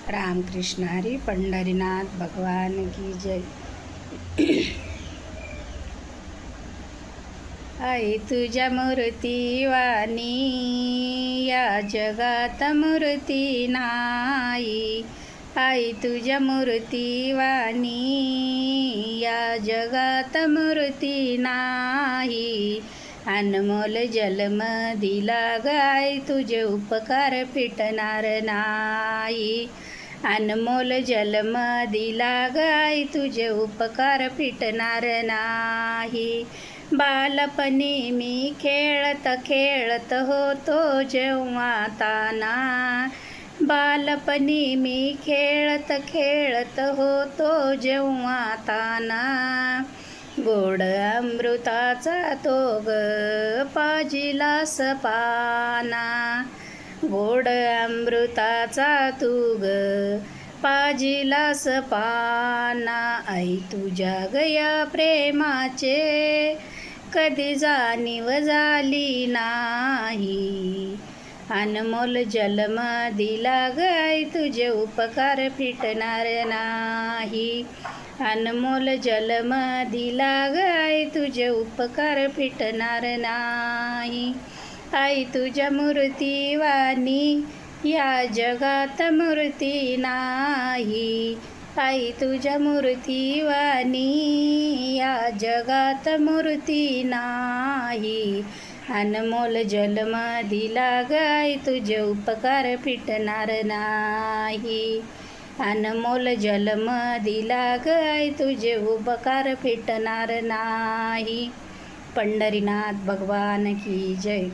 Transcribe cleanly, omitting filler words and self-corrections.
रामकृष्ण हरी पंढरीनाथ भगवान की जय। आई तुझ्या मूर्ती वाणी या जगात मूर्ती नाही। आई तुझ्या मूर्ती वाणी या जगात मूर्ती नाही। अनमोल जन्म दिला गाय तुझे उपकार फिटणार नाही। अनमोल जन्म दिला गाय तुझे उपकार फिटणार नाही। बालपणी मी खेळत खेळत होतो जेव्हा ताना। बालपणी मी खेळत खेळत होतो जेव्हा ताना। गोड अमृताचा तो ग पाजिलास पाना। गोड अमृताचा तू ग पाजिलास पाना। आई तुझ्या गया प्रेमाचे कधी जाणीव झाली नाही। अनमोल जन्म दिला गाय तुझे उपकार फिटणार नाही। अनमोल जन्म दिला गाय तुझे उपकार फिटणार नाही। आई तुझ्या मूर्ती वाणी या जगात मूर्ती नाही। आई तुझ्या मूर्ती वाणी या जगात मूर्ती नाही। अनमोल जन्म दिला गाय तुझे उपकार फिटणार नाही। अनमोल जन्म दिला गाय तुझे उपकार फिटणार नाही। पंढरीनाथ भगवान की जय।